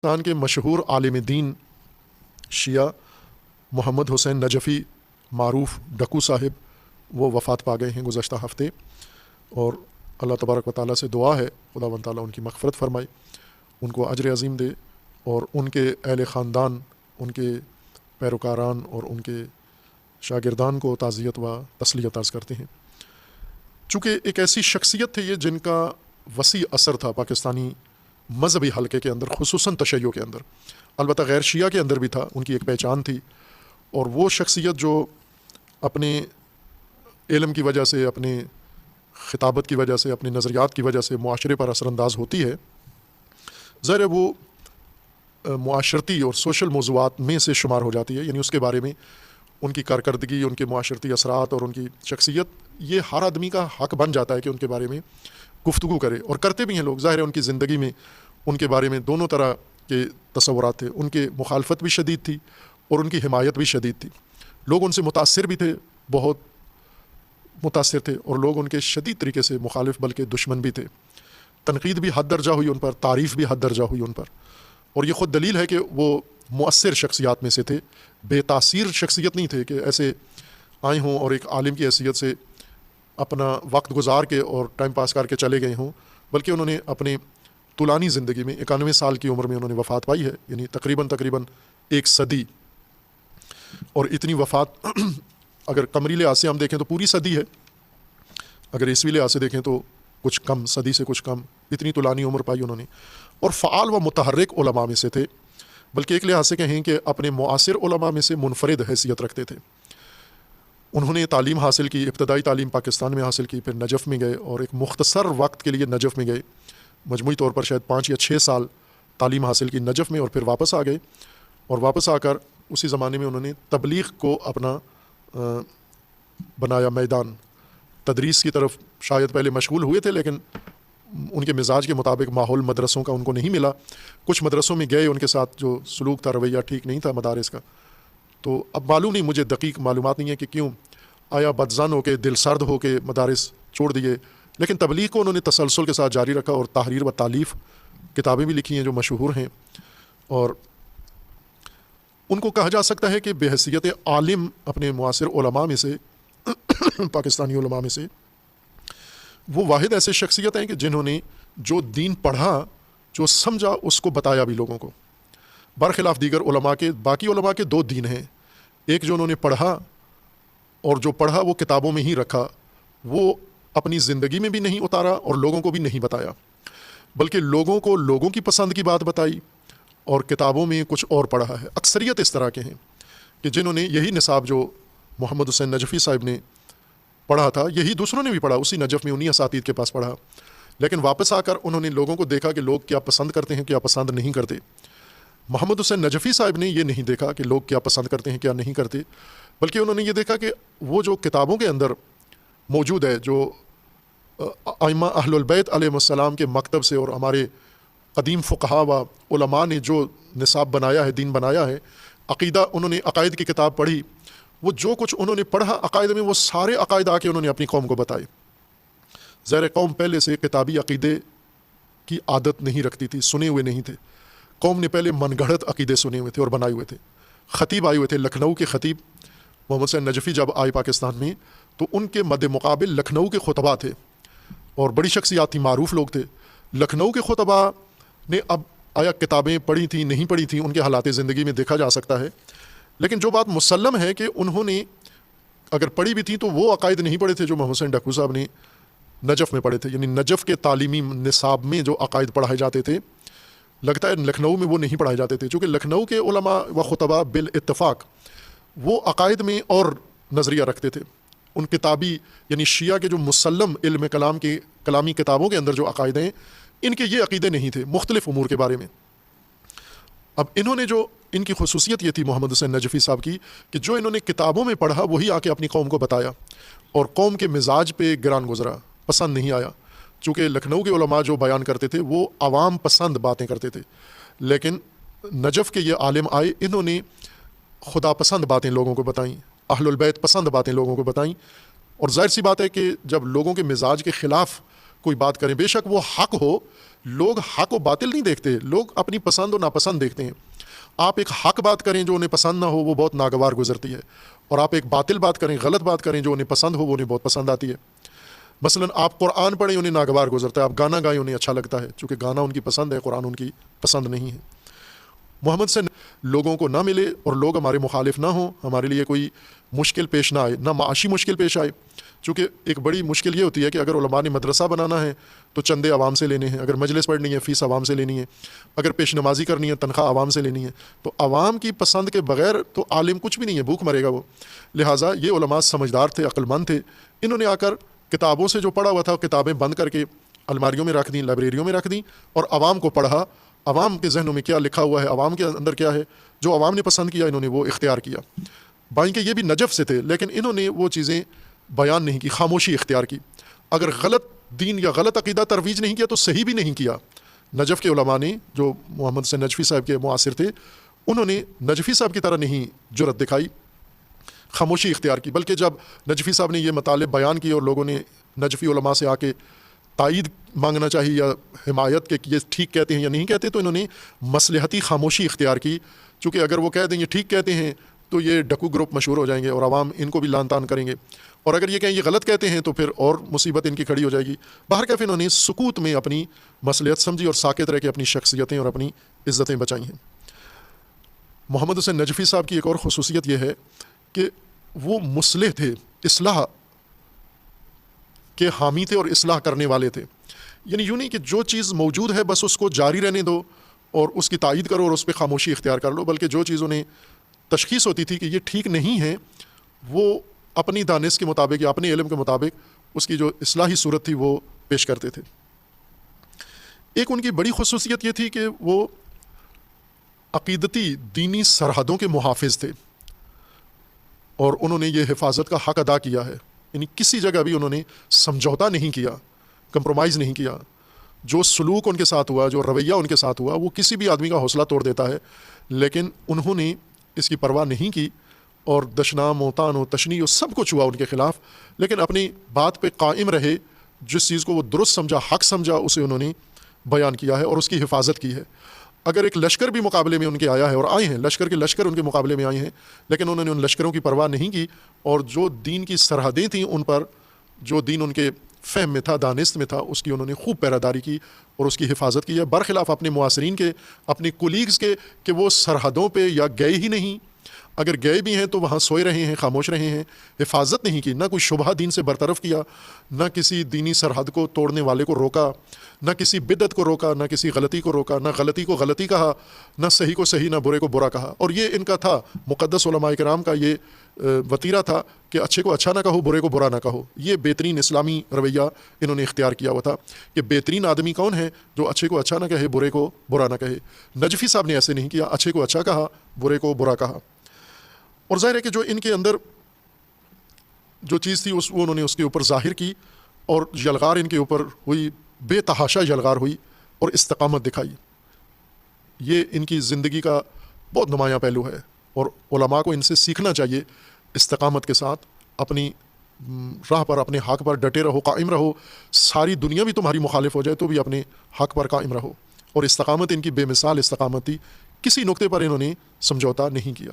پاکستان کے مشہور عالم دین شیعہ محمد حسین نجفی معروف ڈکو صاحب وہ وفات پا گئے ہیں گزشتہ ہفتے، اور اللہ تبارک و تعالیٰ سے دعا ہے خداوند تعالیٰ ان کی مغفرت فرمائے، ان کو اجر عظیم دے، اور ان کے اہل خاندان، ان کے پیروکاران اور ان کے شاگردان کو تعزیت و تسلیت عرض کرتے ہیں۔ چونکہ ایک ایسی شخصیت تھے یہ جن کا وسیع اثر تھا پاکستانی مذہبی حلقے کے اندر، خصوصاً تشیع کے اندر، البتہ غیر شیعہ کے اندر بھی تھا، ان کی ایک پہچان تھی، اور وہ شخصیت جو اپنے علم کی وجہ سے، اپنے خطابت کی وجہ سے، اپنے نظریات کی وجہ سے معاشرے پر اثر انداز ہوتی ہے، ظاہر ہے وہ معاشرتی اور سوشل موضوعات میں سے شمار ہو جاتی ہے، یعنی اس کے بارے میں ان کی کارکردگی، ان کے معاشرتی اثرات اور ان کی شخصیت، یہ ہر آدمی کا حق بن جاتا ہے کہ ان کے بارے میں گفتگو کرے، اور کرتے بھی ہیں لوگ۔ ظاہر ہے ان کی زندگی میں ان کے بارے میں دونوں طرح کے تصورات تھے، ان کے مخالفت بھی شدید تھی اور ان کی حمایت بھی شدید تھی۔ لوگ ان سے متاثر بھی تھے، بہت متاثر تھے، اور لوگ ان کے شدید طریقے سے مخالف بلکہ دشمن بھی تھے۔ تنقید بھی حد درجہ ہوئی ان پر، تعریف بھی حد درجہ ہوئی ان پر، اور یہ خود دلیل ہے کہ وہ مؤثر شخصیات میں سے تھے، بے تاثیر شخصیت نہیں تھے کہ ایسے آئے ہوں اور ایک عالم کی حیثیت سے اپنا وقت گزار کے اور ٹائم پاس کر کے چلے گئے ہوں، بلکہ انہوں نے اپنے طولانی زندگی میں 91 سال کی عمر میں انہوں نے وفات پائی ہے، یعنی تقریباً ایک صدی، اور اتنی وفات اگر قمری لحاظ سے ہم دیکھیں تو پوری صدی ہے، اگر عیسوی لحاظ سے دیکھیں تو کچھ کم، صدی سے کچھ کم، اتنی طولانی عمر پائی انہوں نے، اور فعال و متحرک علماء میں سے تھے، بلکہ ایک لحاظ سے کہیں کہ اپنے معاصر علماء میں سے منفرد حیثیت رکھتے تھے۔ انہوں نے تعلیم حاصل کی، ابتدائی تعلیم پاکستان میں حاصل کی، پھر نجف میں گئے اور ایک مختصر وقت کے لیے نجف میں گئے، مجموعی طور پر شاید 5 یا 6 سال تعلیم حاصل کی نجف میں، اور پھر واپس آ گئے، اور واپس آ کر اسی زمانے میں انہوں نے تبلیغ کو اپنا بنایا میدان۔ تدریس کی طرف شاید پہلے مشغول ہوئے تھے، لیکن ان کے مزاج کے مطابق ماحول مدرسوں کا ان کو نہیں ملا، کچھ مدرسوں میں گئے، ان کے ساتھ جو سلوک تھا، رویہ ٹھیک نہیں تھا مدارس کا، تو اب معلوم نہیں، مجھے دقیق معلومات نہیں ہے کہ کیوں، آیا بدظن ہو کے، دل سرد ہو کے مدارس چھوڑ دیے، لیکن تبلیغ کو انہوں نے تسلسل کے ساتھ جاری رکھا، اور تحریر و تالیف کتابیں بھی لکھی ہیں جو مشہور ہیں، اور ان کو کہا جا سکتا ہے کہ بحیثیت عالم اپنے معاصر علماء میں سے پاکستانی علماء میں سے وہ واحد ایسے شخصیت ہیں کہ جنہوں نے جو دین پڑھا، جو سمجھا، اس کو بتایا بھی لوگوں کو، برخلاف دیگر علماء کے۔ باقی علماء کے 2 دین ہیں، ایک جو انہوں نے پڑھا، اور جو پڑھا وہ کتابوں میں ہی رکھا، وہ اپنی زندگی میں بھی نہیں اتارا اور لوگوں کو بھی نہیں بتایا، بلکہ لوگوں کو لوگوں کی پسند کی بات بتائی اور کتابوں میں کچھ اور پڑھا ہے۔ اکثریت اس طرح کے ہیں کہ جنہوں نے یہی نصاب جو محمد حسین نجفی صاحب نے پڑھا تھا، یہی دوسروں نے بھی پڑھا، اسی نجف میں انہی اساتید کے پاس پڑھا، لیکن واپس آ کر انہوں نے لوگوں کو دیکھا کہ لوگ کیا پسند کرتے ہیں، کیا پسند نہیں کرتے۔ محمد حسین نجفی صاحب نے یہ نہیں دیکھا کہ لوگ کیا پسند کرتے ہیں، کیا نہیں کرتے، بلکہ انہوں نے یہ دیکھا کہ وہ جو کتابوں کے اندر موجود ہے، جو ائمہ اہل البیت علیہم السلام کے مکتب سے اور ہمارے قدیم فقہا و علماء نے جو نصاب بنایا ہے، دین بنایا ہے، عقیدہ، انہوں نے عقائد کی کتاب پڑھی، وہ جو کچھ انہوں نے پڑھا عقائد میں، وہ سارے عقائد آ کے انہوں نے اپنی قوم کو بتائے۔ ظاہر قوم پہلے سے کتابی عقیدے کی عادت نہیں رکھتی تھی، سنے ہوئے نہیں تھے، قوم نے پہلے من گھڑت عقیدے سنے ہوئے تھے اور بنائے ہوئے تھے۔ خطیب آئے ہوئے تھے، لکھنؤ کے خطیب محمد حسین نجفی جب آئے پاکستان میں تو ان کے مد مقابل لکھنؤ کے خطباء تھے، اور بڑی شخصیات تھیں، معروف لوگ تھے۔ لکھنؤ کے خطباء نے اب آیا کتابیں پڑھی تھیں نہیں پڑھی تھیں، ان کے حالات زندگی میں دیکھا جا سکتا ہے، لیکن جو بات مسلم ہے کہ انہوں نے اگر پڑھی بھی تھی تو وہ عقائد نہیں پڑھے تھے جو محمد حسین ڈکو صاحب نے نجف میں پڑھے تھے، یعنی نجف کے تعلیمی نصاب میں جو عقائد پڑھائے جاتے تھے، لگتا ہے لکھنؤ میں وہ نہیں پڑھائے جاتے تھے، چونکہ لکھنؤ کے علماء و خطباء بالاتفاق وہ عقائد میں اور نظریہ رکھتے تھے۔ ان کتابی یعنی شیعہ کے جو مسلم علم کلام کی کلامی کتابوں کے اندر جو عقائد ہیں، ان کے یہ عقیدے نہیں تھے مختلف امور کے بارے میں۔ اب انہوں نے جو ان کی خصوصیت یہ تھی محمد حسین نجفی صاحب کی کہ جو انہوں نے کتابوں میں پڑھا وہی آ کے اپنی قوم کو بتایا، اور قوم کے مزاج پہ گران گزرا، پسند نہیں آیا، چونکہ لکھنؤ کے علماء جو بیان کرتے تھے وہ عوام پسند باتیں کرتے تھے، لیکن نجف کے یہ عالم آئے، انہوں نے خدا پسند باتیں لوگوں کو بتائیں، اہل البیت پسند باتیں لوگوں کو بتائیں، اور ظاہر سی بات ہے کہ جب لوگوں کے مزاج کے خلاف کوئی بات کریں، بے شک وہ حق ہو، لوگ حق و باطل نہیں دیکھتے، لوگ اپنی پسند و ناپسند دیکھتے ہیں۔ آپ ایک حق بات کریں جو انہیں پسند نہ ہو وہ بہت ناگوار گزرتی ہے، اور آپ ایک باطل بات کریں، غلط بات کریں جو انہیں پسند ہو وہ انہیں بہت پسند آتی ہے۔ مثلا آپ قرآن پڑھیں انہیں ناگوار گزرتا ہے، آپ گانا گائیں انہیں اچھا لگتا ہے، چونکہ گانا ان کی پسند ہے، قرآن ان کی پسند نہیں ہے۔ محمد سے لوگوں کو نہ ملے اور لوگ ہمارے مخالف نہ ہوں، ہمارے لیے کوئی مشکل پیش نہ آئے، نہ معاشی مشکل پیش آئے، چونکہ ایک بڑی مشکل یہ ہوتی ہے کہ اگر علماء نے مدرسہ بنانا ہے تو چندے عوام سے لینے ہیں، اگر مجلس پڑھنی ہے فیس عوام سے لینی ہے، اگر پیش نمازی کرنی ہے تنخواہ عوام سے لینی ہے، تو عوام کی پسند کے بغیر تو عالم کچھ بھی نہیں ہے، بھوک مرے گا وہ۔ لہٰذا یہ علماء سمجھدار تھے، عقل مند تھے، انہوں نے آ کر کتابوں سے جو پڑھا ہوا تھا کتابیں بند کر کے الماریوں میں رکھ دیں، لائبریریوں میں رکھ دیں، اور عوام کو پڑھا، عوام کے ذہنوں میں کیا لکھا ہوا ہے، عوام کے اندر کیا ہے، جو عوام نے پسند کیا انہوں نے وہ اختیار کیا۔ بائیں کہ یہ بھی نجف سے تھے، لیکن انہوں نے وہ چیزیں بیان نہیں کی، خاموشی اختیار کی۔ اگر غلط دین یا غلط عقیدہ ترویج نہیں کیا تو صحیح بھی نہیں کیا۔ نجف کے علماء نے جو محمد حسین نجفی صاحب کے معاصر تھے، انہوں نے نجفی صاحب کی طرح نہیں جرأت دکھائی، خاموشی اختیار کی، بلکہ جب نجفی صاحب نے یہ مطالب بیان کیے اور لوگوں نے نجفی علماء سے آ کے تائید مانگنا چاہیے یا حمایت کہ یہ ٹھیک کہتے ہیں یا نہیں کہتے، تو انہوں نے مصلحتی خاموشی اختیار کی، چونکہ اگر وہ کہہ دیں یہ ٹھیک کہتے ہیں تو یہ ڈکو گروپ مشہور ہو جائیں گے اور عوام ان کو بھی لان تان کریں گے، اور اگر یہ کہیں یہ غلط کہتے ہیں تو پھر اور مصیبت ان کی کھڑی ہو جائے گی۔ بہرکیف انہوں نے سکوت میں اپنی مصلحت سمجھی اور ساکت رہ کے اپنی شخصیتیں اور اپنی عزتیں بچائی ہیں۔ محمد حسین نجفی صاحب کی ایک اور خصوصیت یہ ہے کہ وہ مصلح تھے، اصلاح کے حامی تھے اور اصلاح کرنے والے تھے، یعنی یوں نہیں کہ جو چیز موجود ہے بس اس کو جاری رہنے دو اور اس کی تائید کرو اور اس پہ خاموشی اختیار کر لو، بلکہ جو چیز انہیں تشخیص ہوتی تھی کہ یہ ٹھیک نہیں ہے، وہ اپنی دانش کے مطابق یا اپنے علم کے مطابق اس کی جو اصلاحی صورت تھی وہ پیش کرتے تھے۔ ایک ان کی بڑی خصوصیت یہ تھی کہ وہ عقیدتی دینی سرحدوں کے محافظ تھے، اور انہوں نے یہ حفاظت کا حق ادا کیا ہے، یعنی کسی جگہ بھی انہوں نے سمجھوتا نہیں کیا، کمپرومائز نہیں کیا۔ جو سلوک ان کے ساتھ ہوا، جو رویہ ان کے ساتھ ہوا، وہ کسی بھی آدمی کا حوصلہ توڑ دیتا ہے، لیکن انہوں نے اس کی پرواہ نہیں کی، اور دشنام و طعن و تشنیع و سب کچھ ہوا ان کے خلاف، لیکن اپنی بات پہ قائم رہے، جس چیز کو وہ درست سمجھا، حق سمجھا، اسے انہوں نے بیان کیا ہے اور اس کی حفاظت کی ہے۔ اگر ایک لشکر بھی مقابلے میں ان کے آیا ہے، اور آئے ہیں لشکر ان کے مقابلے میں آئے ہیں، لیکن انہوں نے ان لشکروں کی پرواہ نہیں کی، اور جو دین کی سرحدیں تھیں ان پر، جو دین ان کے فہم میں تھا، دانست میں تھا، اس کی انہوں نے خوب پیراداری کی اور اس کی حفاظت کی ہے، برخلاف اپنے معاصرین کے، اپنے کولیگز کے، کہ وہ سرحدوں پہ یا گئے ہی نہیں، اگر گئے بھی ہیں تو وہاں سوئے رہے ہیں، خاموش رہے ہیں، حفاظت نہیں کی، نہ کوئی شبہ دین سے برطرف کیا، نہ کسی دینی سرحد کو توڑنے والے کو روکا، نہ کسی بدعت کو روکا، نہ کسی غلطی کو روکا، نہ غلطی کو غلطی کہا، نہ صحیح کو صحیح، نہ برے کو برا کہا۔ اور یہ ان کا تھا، مقدس علماء کرام کا یہ وتیرہ تھا کہ اچھے کو اچھا نہ کہو، برے کو برا نہ کہو۔ یہ بہترین اسلامی رویہ انہوں نے اختیار کیا ہوا تھا کہ بہترین آدمی کون ہے؟ جو اچھے کو اچھا نہ کہے، برے کو برا نہ کہے۔ نجفی صاحب نے ایسے نہیں کیا، اچھے کو اچھا کہا، برے کو برا کہا۔ اور ظاہر ہے کہ جو ان کے اندر جو چیز تھی وہ انہوں نے اس کے اوپر ظاہر کی، اور یلغار ان کے اوپر ہوئی، بے تحاشا یلغار ہوئی، اور استقامت دکھائی۔ یہ ان کی زندگی کا بہت نمایاں پہلو ہے، اور علماء کو ان سے سیکھنا چاہیے، استقامت کے ساتھ اپنی راہ پر، اپنے حق پر ڈٹے رہو، قائم رہو، ساری دنیا بھی تمہاری مخالف ہو جائے تو بھی اپنے حق پر قائم رہو۔ اور استقامت ان کی بے مثال استقامت تھی، کسی نقطے پر انہوں نے سمجھوتا نہیں کیا۔